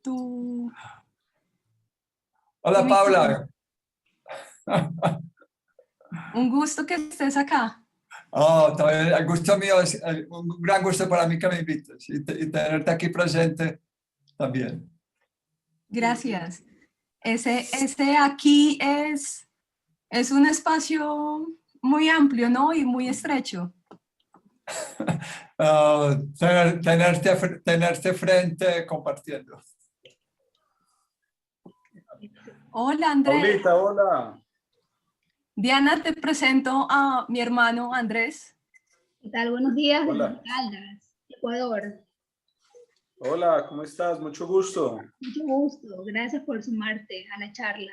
tu Hola, invitación. Paula. Un gusto que estés acá. Oh, también el gusto mío es un gran gusto para mí que me invites y tenerte aquí presente también. Gracias. Ese aquí es un espacio muy amplio, ¿no? Y muy estrecho. Tenerte frente compartiendo. Hola, Andrés. Paulita, hola. Diana, te presento a mi hermano Andrés. ¿Qué tal? Buenos días desde Hola. Esmeraldas, Ecuador. Hola, ¿cómo estás? Mucho gusto. Mucho gusto. Gracias por sumarte a la charla.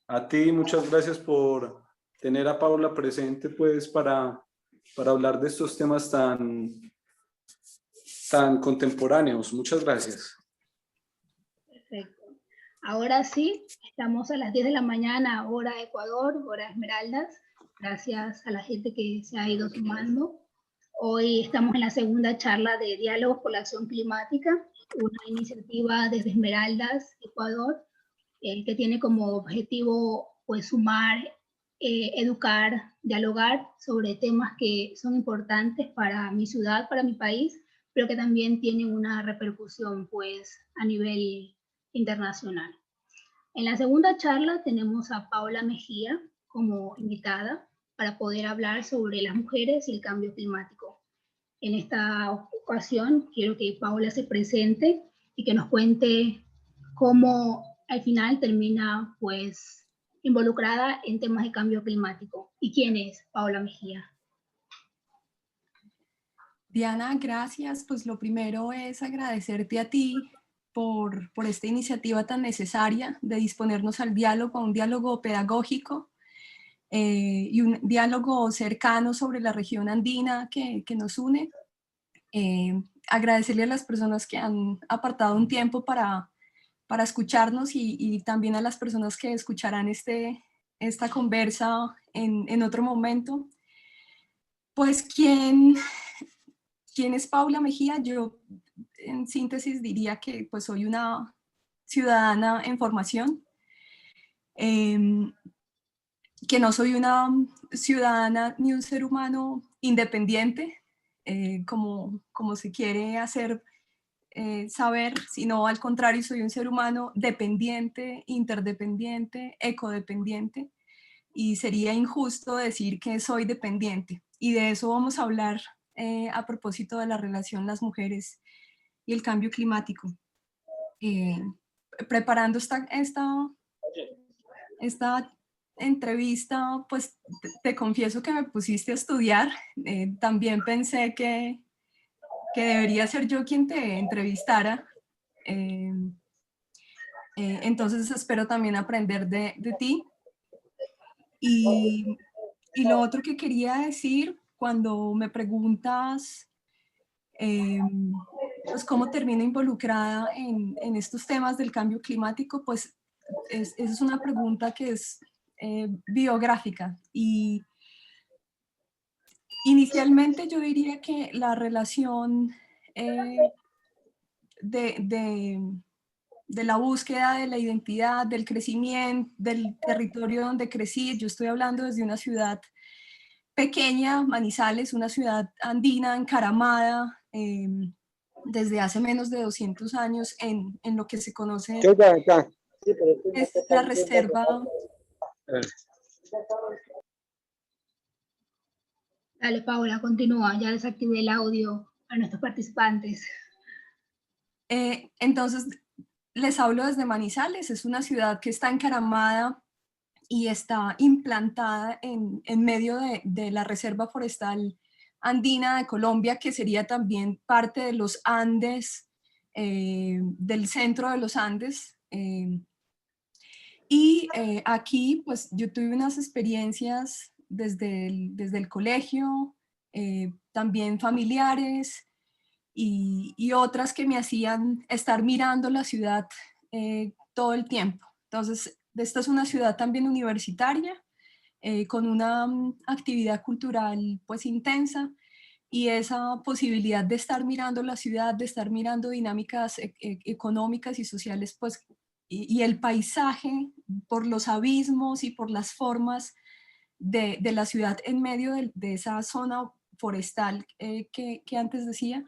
A ti, muchas gracias por tener a Paula presente, pues, para hablar de estos temas tan contemporáneos. Muchas gracias. Perfecto. Ahora sí, estamos a las 10 de la mañana, hora Ecuador, hora Esmeraldas. Gracias a la gente que se ha ido sumando. Hoy estamos en la segunda charla de Diálogos por la Acción Climática, una iniciativa desde Esmeraldas, Ecuador, que tiene como objetivo pues, sumar, educar, dialogar sobre temas que son importantes para mi ciudad, para mi país, pero que también tienen una repercusión pues, a nivel internacional. En la segunda charla tenemos a Paula Mejía como invitada para poder hablar sobre las mujeres y el cambio climático. En esta ocasión quiero que Paula se presente y que nos cuente cómo al final termina pues involucrada en temas de cambio climático. ¿Y quién es Paula Mejía? Diana, gracias. Pues lo primero es agradecerte a ti por esta iniciativa tan necesaria de disponernos al diálogo, a un diálogo pedagógico y un diálogo cercano sobre la región andina que nos une. Agradecerle a las personas que han apartado un tiempo para escucharnos y también a las personas que escucharán esta conversa en otro momento. Pues, ¿quién es Paula Mejía? Yo, en síntesis, diría que pues, soy una ciudadana en formación, que no soy una ciudadana ni un ser humano independiente, como se quiere hacer saber, sino al contrario, soy un ser humano dependiente, interdependiente, ecodependiente, y sería injusto decir que soy dependiente. Y de eso vamos a hablar a propósito de la relación las mujeres y el cambio climático. Preparando esta entrevista, pues te confieso que me pusiste a estudiar. También pensé que debería ser yo quien te entrevistara. Entonces espero también aprender de ti. Y lo otro que quería decir, cuando me preguntas pues cómo termino involucrada en estos temas del cambio climático, pues esa es una pregunta que es biográfica. Y inicialmente yo diría que la relación de la búsqueda de la identidad, del crecimiento, del territorio donde crecí. Yo estoy hablando desde una ciudad pequeña, Manizales, una ciudad andina, encaramada, desde hace menos de 200 años en lo que se conoce es la reserva. Dale, Paula, continúa. Ya desactivé el audio a nuestros participantes. Entonces, les hablo desde Manizales. Es una ciudad que está encaramada y está implantada en medio de la Reserva Forestal Andina de Colombia, que sería también parte de los Andes, del centro de los Andes. Aquí, pues, yo tuve unas experiencias desde el colegio, también familiares, y otras que me hacían estar mirando la ciudad todo el tiempo. Entonces, esta es una ciudad también universitaria, con una actividad cultural pues intensa, y esa posibilidad de estar mirando la ciudad, de estar mirando dinámicas económicas y sociales, pues, y el paisaje por los abismos y por las formas de la ciudad en medio de esa zona forestal que antes decía,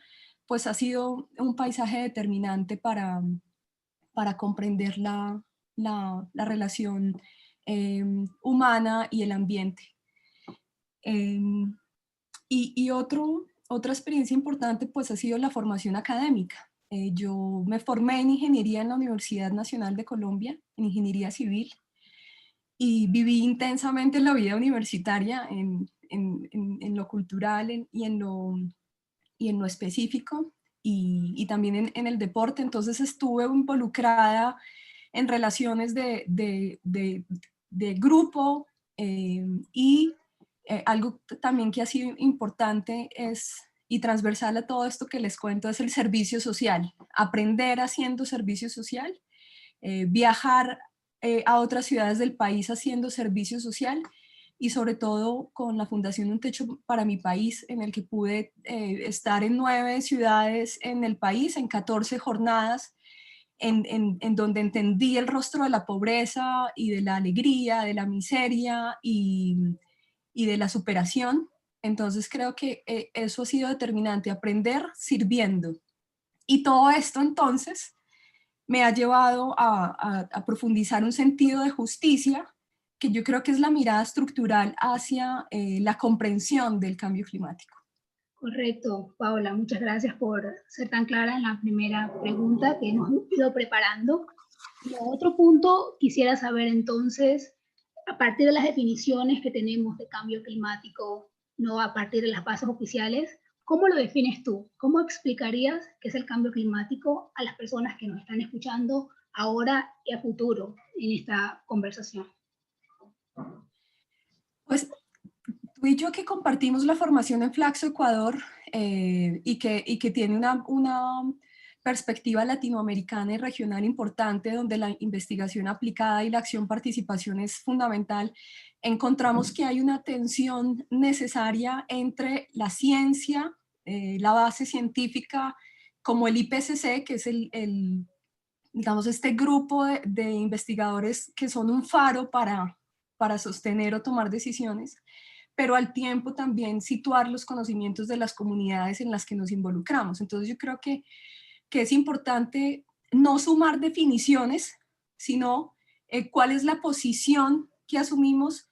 pues ha sido un paisaje determinante para comprender la relación humana y el ambiente. Otra experiencia importante pues ha sido la formación académica. Yo me formé en ingeniería en la Universidad Nacional de Colombia, en ingeniería civil, y viví intensamente la vida universitaria en lo cultural y en lo específico, y también en el deporte. Entonces estuve involucrada en relaciones de grupo, y algo también que ha sido importante y transversal a todo esto que les cuento, es el servicio social. Aprender haciendo servicio social, viajar a otras ciudades del país haciendo servicio social, y sobre todo con la Fundación Un Techo para mi País, en el que pude estar en 9 ciudades en el país, en 14 jornadas, en donde entendí el rostro de la pobreza y de la alegría, de la miseria y de la superación. Entonces creo que eso ha sido determinante, aprender sirviendo. Y todo esto entonces me ha llevado a profundizar un sentido de justicia, que yo creo que es la mirada estructural hacia la comprensión del cambio climático. Correcto, Paola, muchas gracias por ser tan clara en la primera pregunta que hemos ido preparando. Y a otro punto, quisiera saber entonces, a partir de las definiciones que tenemos de cambio climático, no a partir de las bases oficiales, ¿cómo lo defines tú? ¿Cómo explicarías qué es el cambio climático a las personas que nos están escuchando ahora y a futuro en esta conversación? Pues tú y yo, que compartimos la formación en Flaxo Ecuador, y que tiene una perspectiva latinoamericana y regional importante, donde la investigación aplicada y la acción participación es fundamental, encontramos que hay una tensión necesaria entre la ciencia, la base científica, como el IPCC, que es digamos, este grupo de investigadores que son un faro para sostener o tomar decisiones, pero al tiempo también situar los conocimientos de las comunidades en las que nos involucramos. Entonces yo creo que es importante no sumar definiciones, sino cuál es la posición que asumimos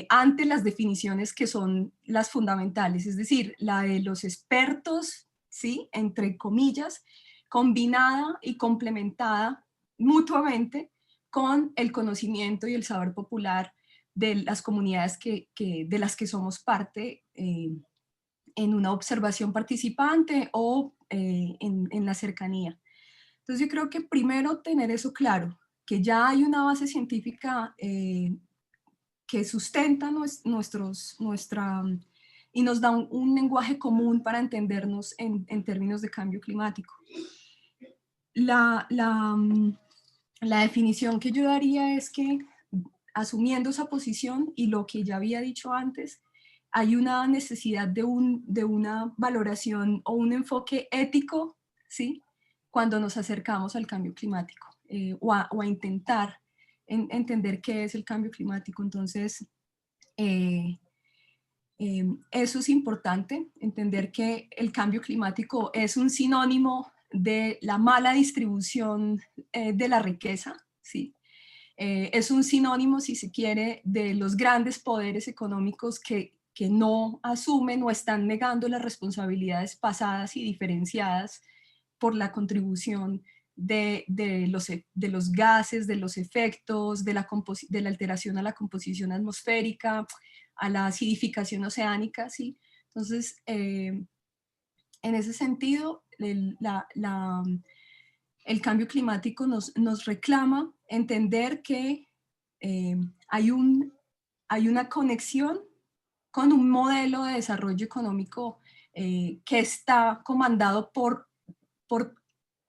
ante las definiciones que son las fundamentales, es decir, la de los expertos, ¿sí?, entre comillas, combinada y complementada mutuamente con el conocimiento y el saber popular de las comunidades de las que somos parte, en una observación participante o en la cercanía. Entonces yo creo que primero tener eso claro, que ya hay una base científica que sustenta y nos da un lenguaje común para entendernos en términos de cambio climático. La definición que yo daría es que, asumiendo esa posición y lo que ya había dicho antes, hay una necesidad de una valoración o un enfoque ético, ¿sí?, cuando nos acercamos al cambio climático, o a intentar entender qué es el cambio climático. Entonces, eso es importante, entender que el cambio climático es un sinónimo de la mala distribución de la riqueza, ¿sí? Es un sinónimo, si se quiere, de los grandes poderes económicos que no asumen o están negando las responsabilidades pasadas y diferenciadas por la contribución de los gases, de los efectos, de la alteración a la composición atmosférica, a la acidificación oceánica, ¿sí? Entonces, en ese sentido, el cambio climático nos reclama entender que hay una conexión con un modelo de desarrollo económico que está comandado por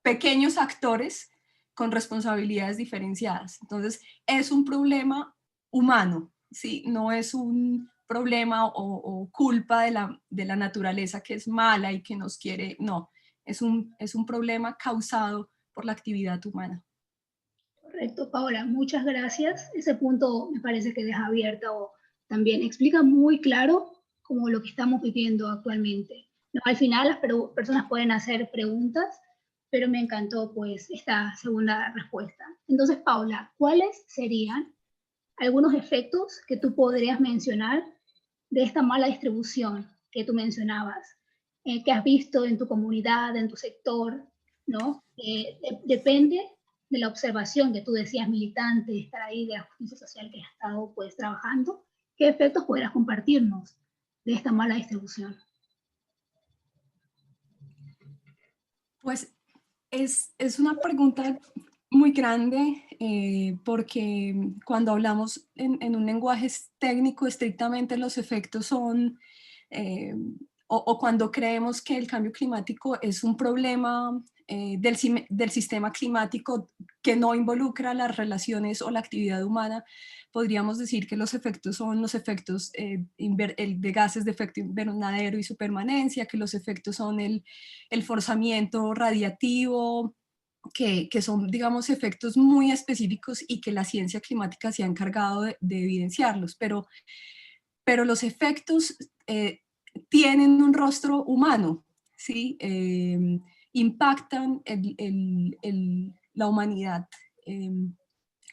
pequeños actores con responsabilidades diferenciadas. Entonces, es un problema humano, ¿sí? No es un problema o culpa de la naturaleza que es mala y que nos quiere, no, es un problema causado por la actividad humana. Correcto, Paola, muchas gracias. Ese punto me parece que deja abierta o también explica muy claro como lo que estamos viviendo actualmente. No, al final las personas pueden hacer preguntas, pero me encantó pues esta segunda respuesta. Entonces, Paola, ¿cuáles serían algunos efectos que tú podrías mencionar de esta mala distribución que tú mencionabas, que has visto en tu comunidad, en tu sector, ¿no? Depende de la observación que tú decías militante, de estar ahí, de la justicia social que has estado pues trabajando, ¿qué efectos podrás compartirnos de esta mala distribución? Pues es una pregunta muy grande porque cuando hablamos en un lenguaje técnico estrictamente los efectos son, o cuando creemos que el cambio climático es un problema del sistema climático que no involucra las relaciones o la actividad humana, podríamos decir que los efectos son los efectos de gases de efecto invernadero y su permanencia, que los efectos son el forzamiento radiativo, que son, digamos, efectos muy específicos y que la ciencia climática se ha encargado de evidenciarlos, pero los efectos tienen un rostro humano, ¿sí? Impactan la humanidad.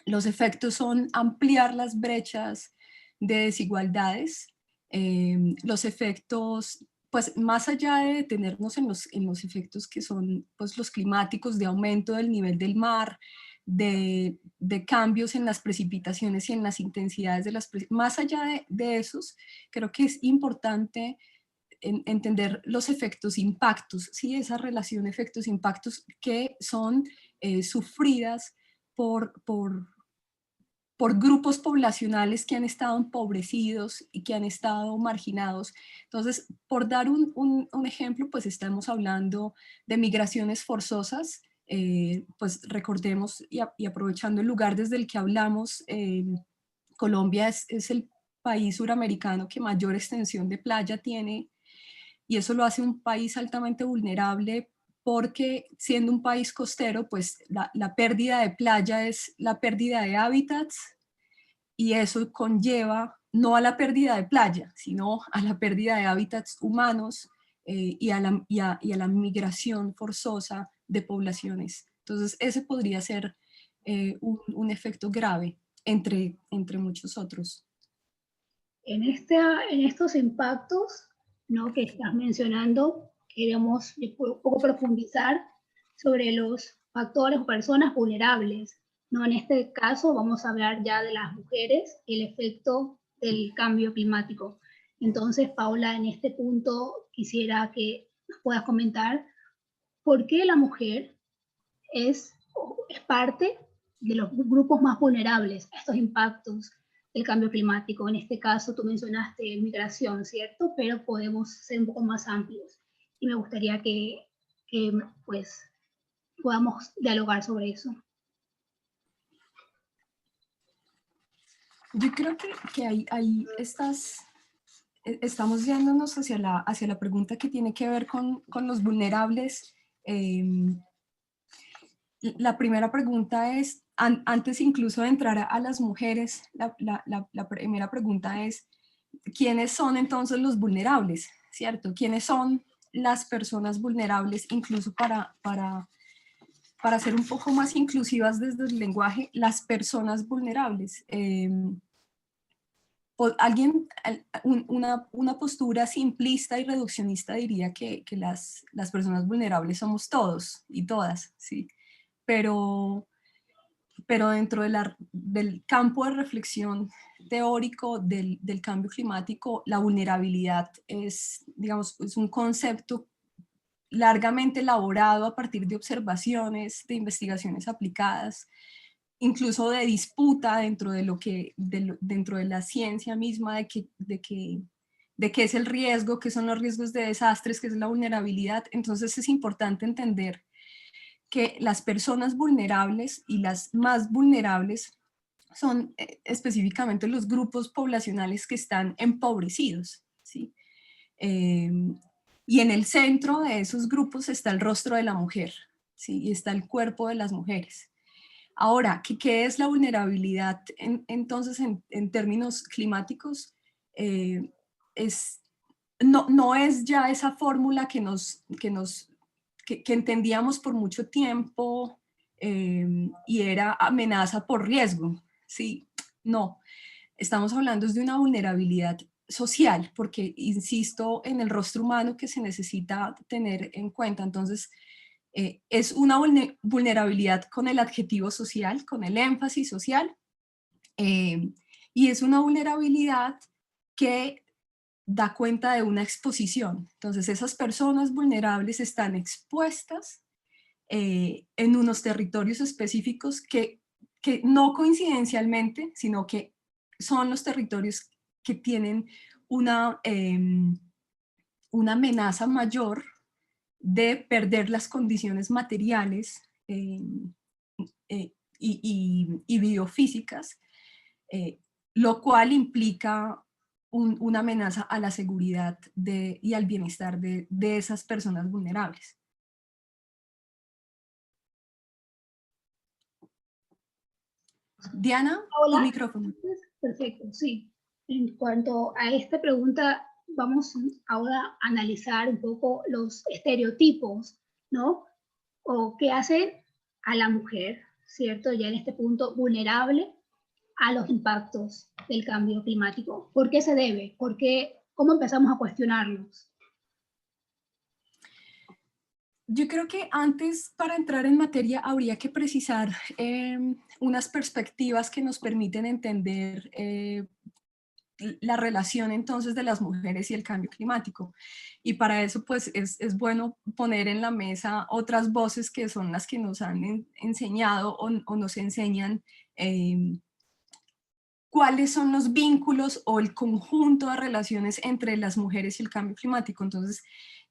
Los efectos son ampliar las brechas de desigualdades, los efectos, pues más allá de detenernos en los efectos que son pues, los climáticos, de aumento del nivel del mar, de cambios en las precipitaciones y en las intensidades de las más allá de esos, creo que es importante entender los efectos impactos, ¿sí? Esa relación efectos impactos que son sufridas por grupos poblacionales que han estado empobrecidos y que han estado marginados. Entonces, por dar un ejemplo, pues estamos hablando de migraciones forzosas, pues recordemos y aprovechando el lugar desde el que hablamos, Colombia es el país suramericano que mayor extensión de playa tiene y eso lo hace un país altamente vulnerable porque siendo un país costero, pues la pérdida de playa es la pérdida de hábitats y eso conlleva no a la pérdida de playa, sino a la pérdida de hábitats humanos y a la migración forzosa de poblaciones. Entonces ese podría ser un efecto grave entre muchos otros. En estos impactos, ¿no?, que estás mencionando, queremos un poco profundizar sobre los factores o personas vulnerables, ¿no? En este caso vamos a hablar ya de las mujeres y el efecto del cambio climático. Entonces, Paula, en este punto quisiera que nos puedas comentar por qué la mujer es parte de los grupos más vulnerables a estos impactos del cambio climático. En este caso, tú mencionaste migración, ¿cierto? Pero podemos ser un poco más amplios. Y me gustaría que pues, podamos dialogar sobre eso. Yo creo que hay estamos yéndonos hacia la pregunta que tiene que ver con los vulnerables. La primera pregunta es, antes incluso de entrar a las mujeres, la primera pregunta es, ¿quiénes son entonces los vulnerables? ¿Cierto? ¿Quiénes son las personas vulnerables incluso para ser un poco más inclusivas desde el lenguaje, las personas vulnerables? Una postura simplista y reduccionista diría que las personas vulnerables somos todos y todas, ¿sí? Pero dentro del campo de reflexión teórico del cambio climático, la vulnerabilidad es, digamos, es un concepto largamente elaborado a partir de observaciones, de investigaciones aplicadas, incluso de disputa dentro de la ciencia misma de qué es el riesgo, qué son los riesgos de desastres, qué es la vulnerabilidad. Entonces es importante entender que las personas vulnerables y las más vulnerables son específicamente los grupos poblacionales que están empobrecidos, ¿sí? Y en el centro de esos grupos está el rostro de la mujer, ¿sí? Y está el cuerpo de las mujeres. Ahora, ¿qué es la vulnerabilidad entonces en términos climáticos? No es ya esa fórmula que entendíamos por mucho tiempo y era amenaza por riesgo, ¿sí? No, estamos hablando de una vulnerabilidad social, porque insisto en el rostro humano que se necesita tener en cuenta. Entonces, es una vulnerabilidad con el adjetivo social, con el énfasis social, y es una vulnerabilidad que da cuenta de una exposición. Entonces, esas personas vulnerables están expuestas en unos territorios específicos que no coincidencialmente, sino que son los territorios que tienen una amenaza mayor de perder las condiciones materiales y biofísicas, lo cual implica una amenaza a la seguridad y al bienestar de esas personas vulnerables. Diana, tu Hola. micrófono. Perfecto, sí. En cuanto a esta pregunta, vamos ahora a analizar un poco los estereotipos, ¿no? O qué hace a la mujer, ¿cierto? Ya en este punto vulnerable a los impactos del cambio climático. ¿Por qué se debe? ¿Por qué? ¿Cómo empezamos a cuestionarlos? Yo creo que antes, para entrar en materia, habría que precisar unas perspectivas que nos permiten entender la relación entonces de las mujeres y el cambio climático. Y para eso pues es bueno poner en la mesa otras voces que son las que nos han enseñado o nos enseñan cuáles son los vínculos o el conjunto de relaciones entre las mujeres y el cambio climático. Entonces,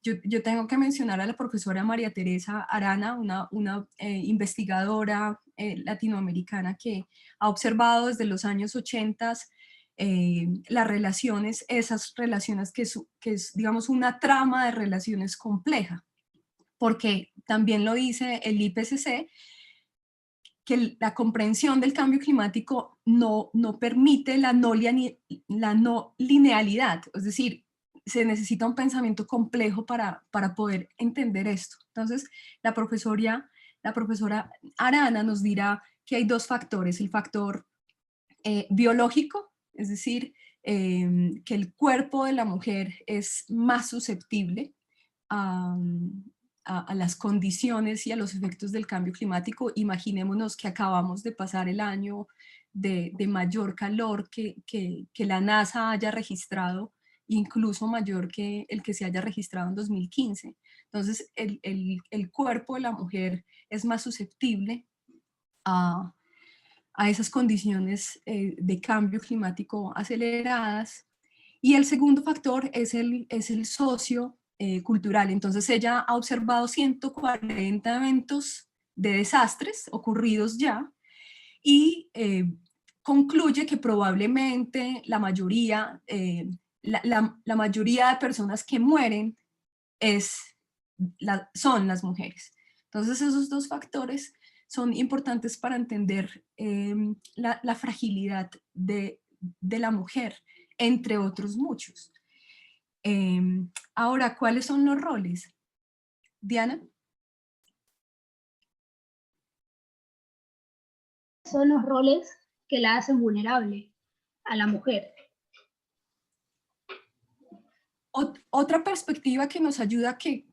yo tengo que mencionar a la profesora María Teresa Arana, una investigadora latinoamericana que ha observado desde los años 80 las relaciones, esas relaciones que es, digamos, una trama de relaciones compleja, porque también lo dice el IPCC, que la comprensión del cambio climático no permite la no linealidad, es decir, se necesita un pensamiento complejo para poder entender esto. Entonces, la profesora Arana nos dirá que hay dos factores, el factor biológico, es decir, que el cuerpo de la mujer es más susceptible a las condiciones y a los efectos del cambio climático. Imaginémonos que acabamos de pasar el año de mayor calor que la NASA haya registrado, incluso mayor que el que se haya registrado en 2015. Entonces, el cuerpo de la mujer es más susceptible a esas condiciones de cambio climático aceleradas. Y el segundo factor es el socio cultural. Entonces ella ha observado 140 eventos de desastres ocurridos ya y concluye que probablemente la mayoría, la mayoría de personas que mueren son las mujeres. Entonces esos dos factores son importantes para entender la fragilidad de la mujer, entre otros muchos. Ahora, ¿cuáles son los roles? Diana. Son los roles que la hacen vulnerable a la mujer. Otra perspectiva que nos ayuda, que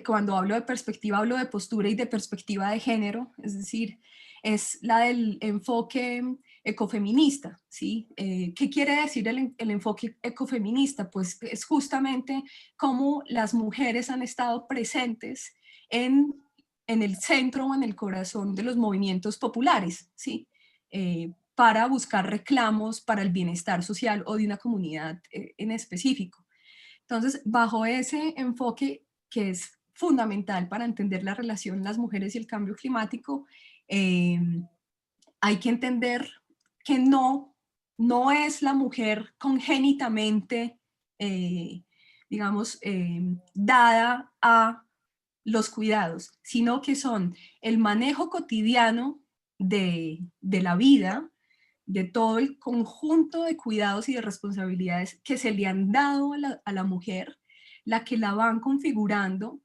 cuando hablo de perspectiva hablo de postura y de perspectiva de género, es decir, es la del enfoque ecofeminista, ¿sí? ¿Qué quiere decir el enfoque ecofeminista? Pues es justamente cómo las mujeres han estado presentes en el centro o en el corazón de los movimientos populares, ¿sí? Para buscar reclamos para el bienestar social o de una comunidad en específico. Entonces, bajo ese enfoque que es fundamental para entender la relación las mujeres y el cambio climático, hay que entender que no es la mujer congénitamente, digamos, dada a los cuidados, sino que son el manejo cotidiano de la vida, de todo el conjunto de cuidados y de responsabilidades que se le han dado a la mujer, la que la van configurando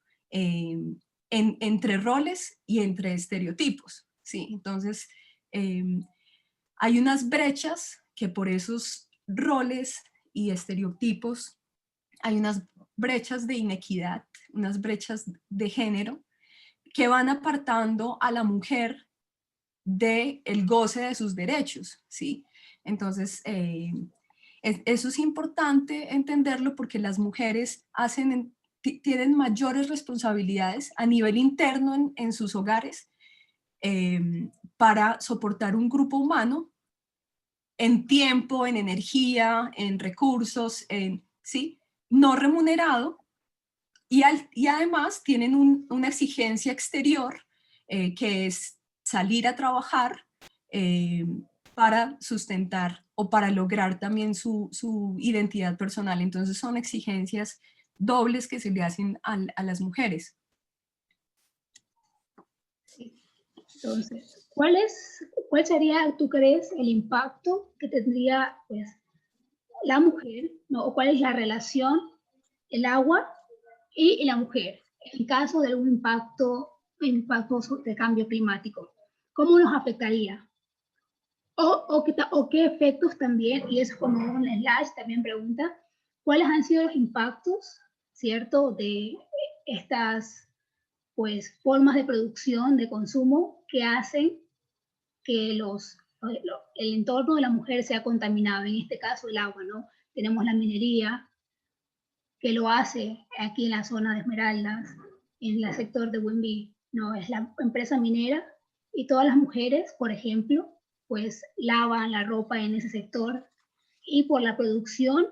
entre roles y entre estereotipos, ¿sí? Entonces, hay unas brechas que por esos roles y estereotipos, hay unas brechas de inequidad, unas brechas de género, que van apartando a la mujer del goce de sus derechos, ¿sí? Entonces, eso es importante entenderlo porque las mujeres tienen mayores responsabilidades a nivel interno en sus hogares para soportar un grupo humano en tiempo, en energía, en recursos, ¿sí? No remunerado, y además tienen una exigencia exterior que es salir a trabajar para sustentar o para lograr también su identidad personal. Entonces son exigencias dobles que se le hacen a las mujeres. Sí. Entonces, ¿cuál sería, tú crees, el impacto que tendría pues, la mujer, ¿no? O cuál es la relación, el agua y la mujer, en caso de algún impacto de cambio climático? ¿Cómo nos afectaría? O qué efectos también, y es como un slash también pregunta, ¿cuáles han sido los impactos, cierto, de estas pues formas de producción, de consumo que hacen que el entorno de la mujer sea contaminado, en este caso el agua, ¿no? Tenemos la minería, que lo hace aquí en la zona de Esmeraldas, en el sector de Wimby, ¿no? Es la empresa minera y todas las mujeres, por ejemplo, pues lavan la ropa en ese sector y por la producción,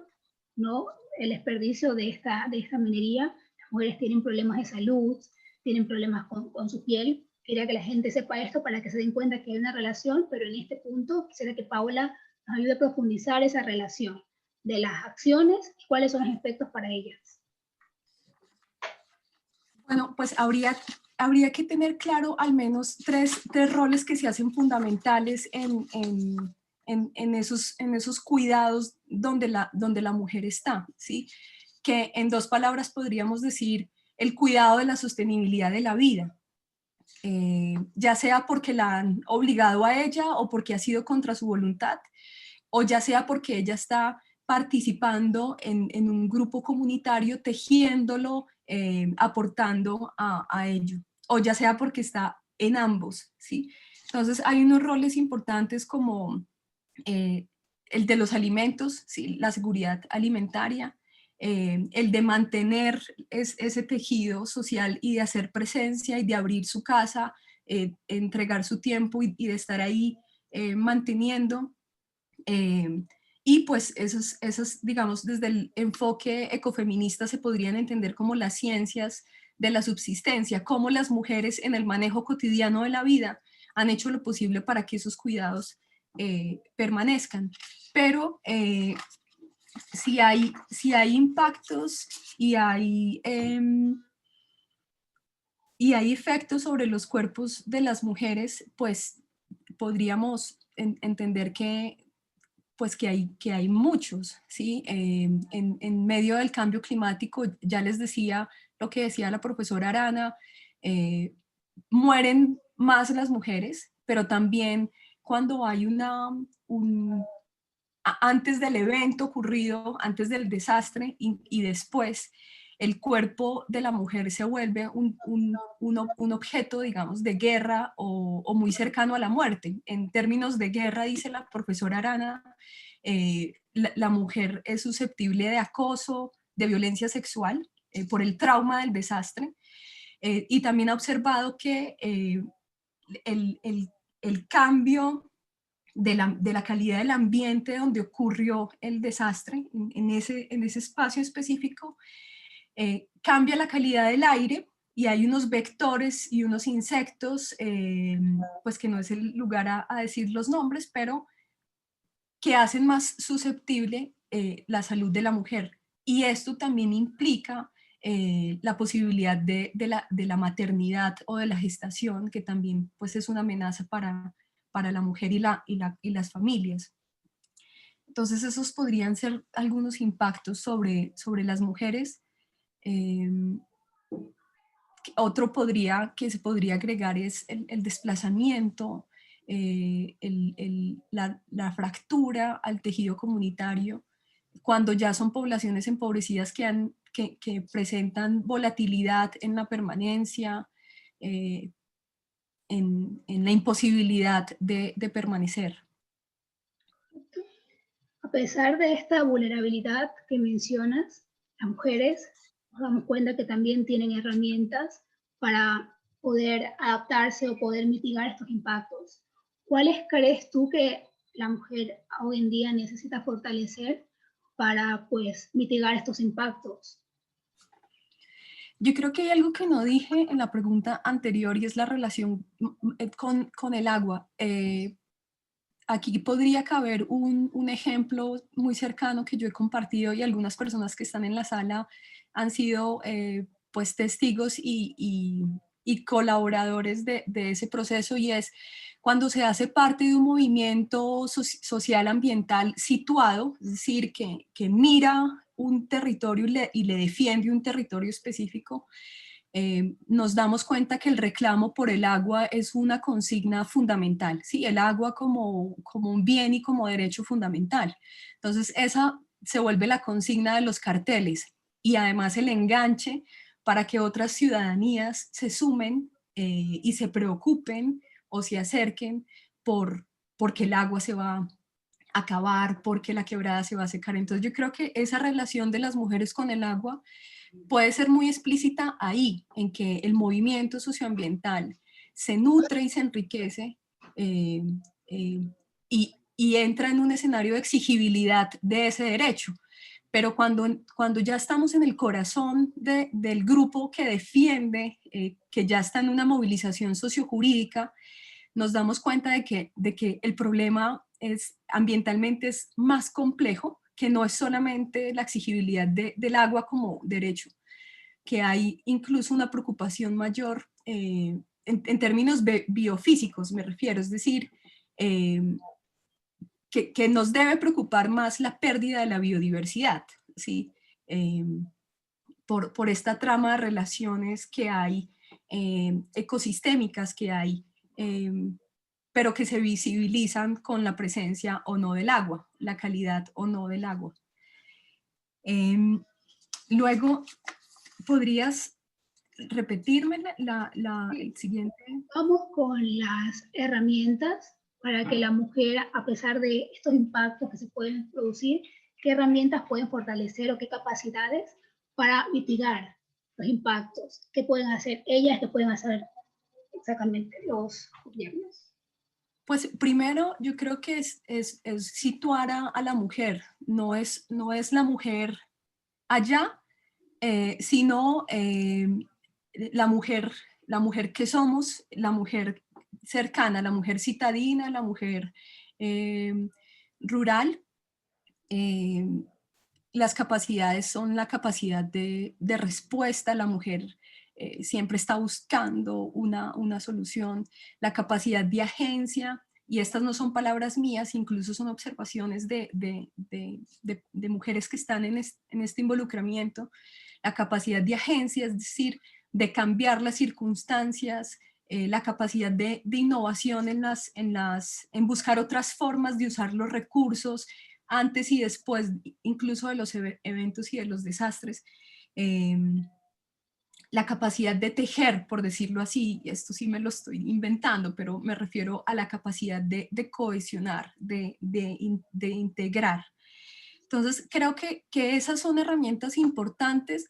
¿no? El desperdicio de esta minería, las mujeres tienen problemas de salud, tienen problemas con su piel. Quería que la gente sepa esto para que se den cuenta que hay una relación, pero en este punto quisiera que Paula nos ayude a profundizar esa relación de las acciones y cuáles son los efectos para ellas. Bueno, pues habría que tener claro al menos tres roles que se hacen fundamentales en esos cuidados donde la mujer está, ¿sí? Que en dos palabras podríamos decir el cuidado de la sostenibilidad de la vida, ya sea porque la han obligado a ella o porque ha sido contra su voluntad, o ya sea porque ella está participando en un grupo comunitario, tejiéndolo, aportando a ello, o ya sea porque está en ambos, ¿sí? Entonces hay unos roles importantes como el de los alimentos, ¿sí? La seguridad alimentaria, el de mantener ese tejido social y de hacer presencia y de abrir su casa, entregar su tiempo y de estar ahí manteniendo. Y pues esas, digamos, desde el enfoque ecofeminista se podrían entender como las ciencias de la subsistencia, cómo las mujeres en el manejo cotidiano de la vida han hecho lo posible para que esos cuidados permanezcan. Pero si hay impactos y hay efectos sobre los cuerpos de las mujeres, pues podríamos entender que hay muchos, ¿sí? En medio del cambio climático, ya les decía lo que decía la profesora Arana, mueren más las mujeres, pero también cuando hay antes del evento ocurrido, antes del desastre y después, el cuerpo de la mujer se vuelve un objeto, digamos, de guerra o muy cercano a la muerte. En términos de guerra, dice la profesora Arana, la mujer es susceptible de acoso, de violencia sexual por el trauma del desastre, y también ha observado que el cambio de la calidad del ambiente donde ocurrió el desastre, en ese espacio específico, cambia la calidad del aire y hay unos vectores y unos insectos, pues que no es el lugar a decir los nombres, pero que hacen más susceptible la salud de la mujer. Y esto también implica la posibilidad de la maternidad o de la gestación, que también pues, es una amenaza para la mujer y las familias. Entonces esos podrían ser algunos impactos sobre las mujeres. Otro que se podría agregar es el desplazamiento, la fractura al tejido comunitario, cuando ya son poblaciones empobrecidas que presentan volatilidad en la permanencia, en la imposibilidad de permanecer. A pesar de esta vulnerabilidad que mencionas, las mujeres nos damos cuenta que también tienen herramientas para poder adaptarse o poder mitigar estos impactos. ¿Cuáles crees tú que la mujer hoy en día necesita fortalecer para pues mitigar estos impactos? Yo creo que hay algo que no dije en la pregunta anterior y es la relación con el agua. Aquí podría caber un ejemplo muy cercano que yo he compartido y algunas personas que están en la sala han sido pues testigos y colaboradores de ese proceso, y es cuando se hace parte de un movimiento social ambiental situado, es decir, que mira un territorio y le defiende un territorio específico. Nos damos cuenta que el reclamo por el agua es una consigna fundamental, ¿sí? El agua como un bien y como derecho fundamental. Entonces esa se vuelve la consigna de los carteles y además el enganche para que otras ciudadanías se sumen y se preocupen o se acerquen porque el agua se va a acabar, porque la quebrada se va a secar. Entonces yo creo que esa relación de las mujeres con el agua puede ser muy explícita ahí, en que el movimiento socioambiental se nutre y se enriquece eh, y entra en un escenario de exigibilidad de ese derecho. Pero cuando ya estamos en el corazón del grupo que defiende, que ya está en una movilización sociojurídica, nos damos cuenta de que el problema ambientalmente es más complejo, que no es solamente la exigibilidad del agua como derecho, que hay incluso una preocupación mayor en términos biofísicos, me refiero, es decir, que nos debe preocupar más la pérdida de la biodiversidad, ¿sí? Por esta trama de relaciones que hay, ecosistémicas que hay, pero que se visibilizan con la presencia o no del agua, la calidad o no del agua. Luego, ¿podrías repetirme el siguiente? Vamos con las herramientas para que la mujer, a pesar de estos impactos que se pueden producir, qué herramientas pueden fortalecer o qué capacidades para mitigar los impactos, qué pueden hacer ellas, qué pueden hacer exactamente los gobiernos. Pues primero yo creo que es situar a la mujer, no es la mujer allá, sino la mujer que somos, la mujer cercana, la mujer citadina, la mujer rural. Las capacidades son la capacidad de respuesta, la mujer siempre está buscando una solución, la capacidad de agencia, y estas no son palabras mías, incluso son observaciones de mujeres que están en este involucramiento, la capacidad de agencia, es decir, de cambiar las circunstancias, la capacidad de innovación en buscar otras formas de usar los recursos antes y después, incluso de los eventos y de los desastres. La capacidad de tejer, por decirlo así, esto sí me lo estoy inventando, pero me refiero a la capacidad de cohesionar, de integrar. Entonces, creo que esas son herramientas importantes,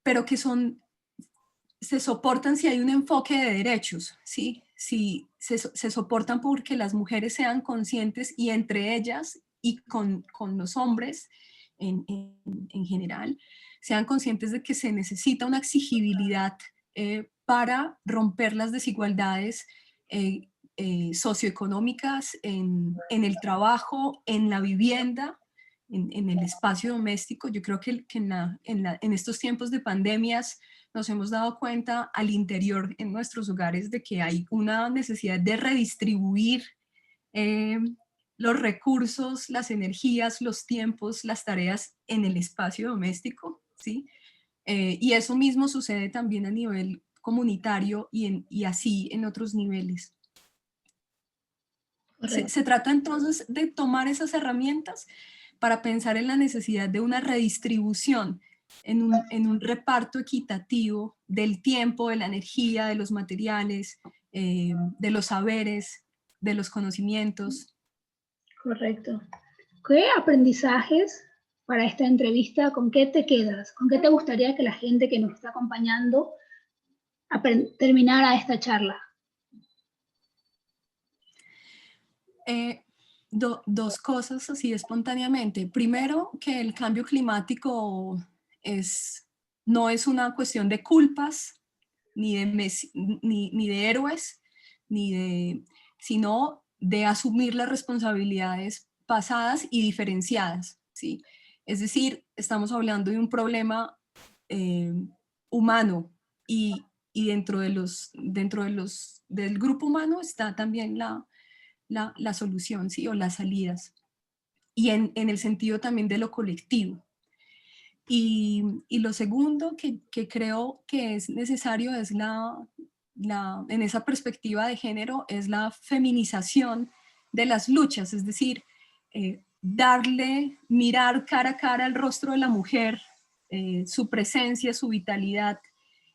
pero que se soportan si hay un enfoque de derechos, ¿sí? Si se soportan porque las mujeres sean conscientes y entre ellas y con los hombres en general, sean conscientes de que se necesita una exigibilidad para romper las desigualdades socioeconómicas en el trabajo, en la vivienda, en el espacio doméstico. Yo creo que en estos tiempos de pandemias nos hemos dado cuenta al interior en nuestros hogares de que hay una necesidad de redistribuir los recursos, las energías, los tiempos, las tareas en el espacio doméstico, ¿sí? Y eso mismo sucede también a nivel comunitario y así en otros niveles. Se trata entonces de tomar esas herramientas para pensar en la necesidad de una redistribución, en un reparto equitativo del tiempo, de la energía, de los materiales, de los saberes, de los conocimientos. Correcto. ¿Qué aprendizajes para esta entrevista, con qué te quedas? ¿Con qué te gustaría que la gente que nos está acompañando terminara esta charla? Dos cosas así espontáneamente. Primero, que el cambio climático no es una cuestión de culpas, ni de héroes, sino de asumir las responsabilidades pasadas y diferenciadas, ¿sí? Es decir, estamos hablando de un problema humano y dentro del grupo humano está también la solución, ¿sí? O las salidas. Y en el sentido también de lo colectivo. Y lo segundo que creo que es necesario es en esa perspectiva de género, es la feminización de las luchas, es decir, mirar cara a cara el rostro de la mujer, su presencia, su vitalidad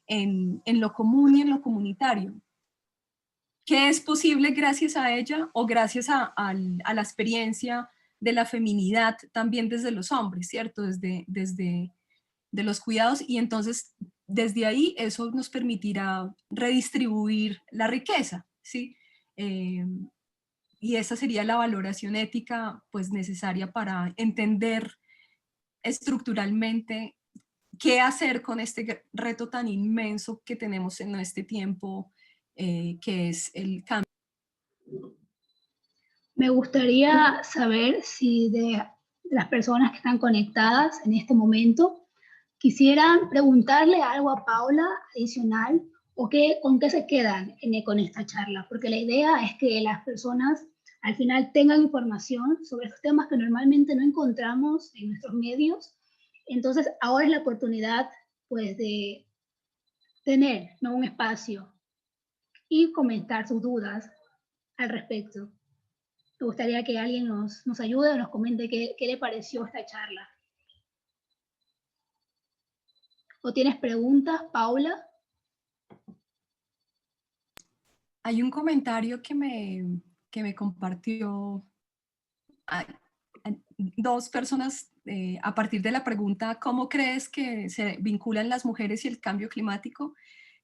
en lo común y en lo comunitario. ¿Qué es posible gracias a ella o gracias a la experiencia de la feminidad también desde los hombres, ¿cierto? Desde los cuidados, y entonces desde ahí eso nos permitirá redistribuir la riqueza, ¿sí? Y esa sería la valoración ética pues necesaria para entender estructuralmente qué hacer con este reto tan inmenso que tenemos en este tiempo, que es el cambio. Me gustaría saber si de las personas que están conectadas en este momento quisieran preguntarle algo a Paula adicional o con qué se quedan con esta charla, porque la idea es que las personas al final tengan información sobre estos temas que normalmente no encontramos en nuestros medios. Entonces ahora es la oportunidad pues de tener, ¿no?, un espacio y comentar sus dudas al respecto. Me gustaría que alguien nos ayude o nos comente qué le pareció esta charla. ¿O tienes preguntas, Paula? Hay un comentario que me compartió dos personas a partir de la pregunta ¿cómo crees que se vinculan las mujeres y el cambio climático?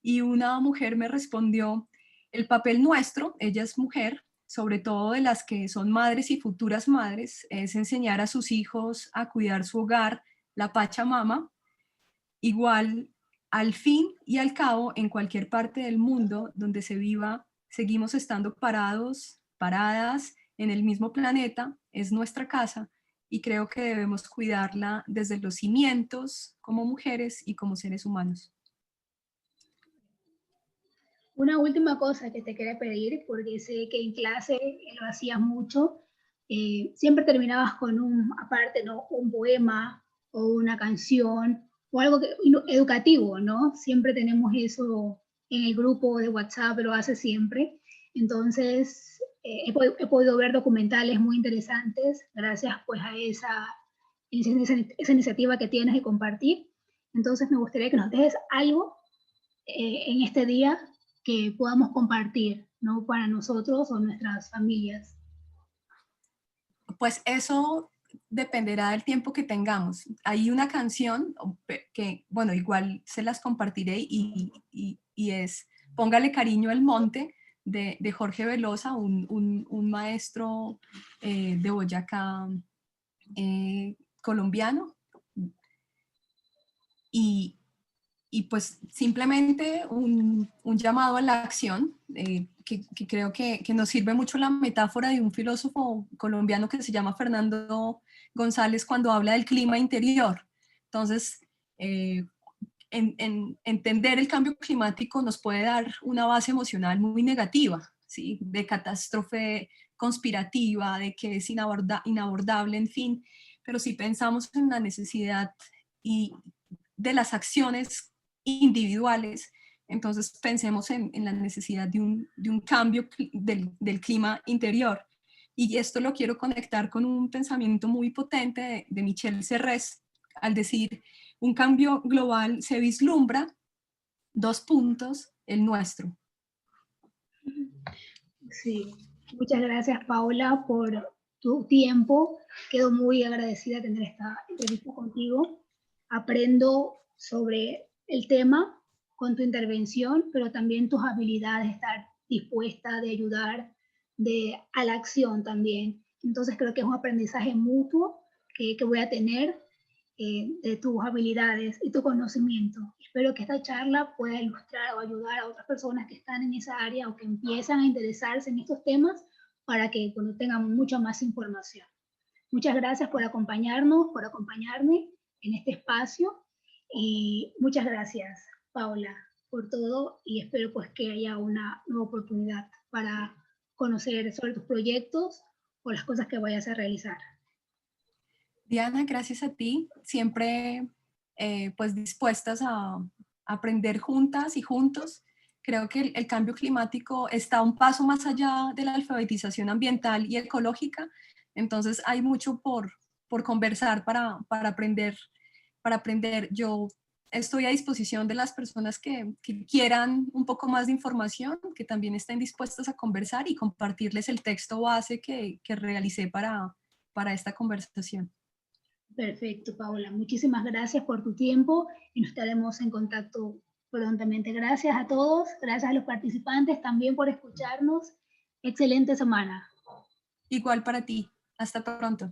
Y una mujer me respondió, el papel nuestro, ella es mujer, sobre todo de las que son madres y futuras madres, es enseñar a sus hijos a cuidar su hogar, la Pachamama. Igual, al fin y al cabo, en cualquier parte del mundo donde se viva, seguimos estando paradas en el mismo planeta, es nuestra casa, y creo que debemos cuidarla desde los cimientos como mujeres y como seres humanos. Una última cosa que te quería pedir, porque sé que en clase lo hacías mucho, siempre terminabas con aparte, ¿no?, un poema o una canción o algo educativo, ¿no? Siempre tenemos eso en el grupo de WhatsApp, lo hace siempre. Entonces, he podido ver documentales muy interesantes gracias pues a esa iniciativa que tienes de compartir. Entonces, me gustaría que nos dejes algo en este día que podamos compartir, ¿no?, para nosotros o nuestras familias. Pues eso dependerá del tiempo que tengamos. Hay una canción que, bueno, igual se las compartiré y es Póngale cariño al monte, de Jorge Velosa, un maestro de Boyacá colombiano. y pues simplemente un llamado a la acción, que creo que nos sirve mucho la metáfora de un filósofo colombiano que se llama Fernando González cuando habla del clima interior. Entonces, entender el cambio climático nos puede dar una base emocional muy negativa, ¿sí? De catástrofe conspirativa, de que es inabordable, en fin. Pero si pensamos en la necesidad y de las acciones individuales, entonces pensemos en la necesidad de un cambio del clima interior. Y esto lo quiero conectar con un pensamiento muy potente de Michel Serres, al decir, un cambio global se vislumbra, el nuestro. Sí, muchas gracias Paula por tu tiempo. Quedo muy agradecida de tener esta entrevista contigo. Aprendo sobre el tema con tu intervención, pero también tus habilidades, estar dispuesta de ayudar a la acción también. Entonces creo que es un aprendizaje mutuo que voy a tener de tus habilidades y tu conocimiento. Espero que esta charla pueda ilustrar o ayudar a otras personas que están en esa área o que empiezan a interesarse en estos temas para que cuando tengan mucha más información. Muchas gracias por acompañarnos, por acompañarme en este espacio y muchas gracias, Paula, por todo y espero pues que haya una nueva oportunidad para conocer sobre tus proyectos o las cosas que vayas a realizar. Diana, gracias a ti, siempre pues dispuestas a aprender juntas y juntos. Creo que el cambio climático está un paso más allá de la alfabetización ambiental y ecológica, entonces hay mucho por conversar para aprender. Yo estoy a disposición de las personas que quieran un poco más de información, que también estén dispuestas a conversar y compartirles el texto base que realicé para esta conversación. Perfecto, Paola. Muchísimas gracias por tu tiempo y nos estaremos en contacto prontamente. Gracias a todos, gracias a los participantes también por escucharnos. Excelente semana. Igual para ti. Hasta pronto.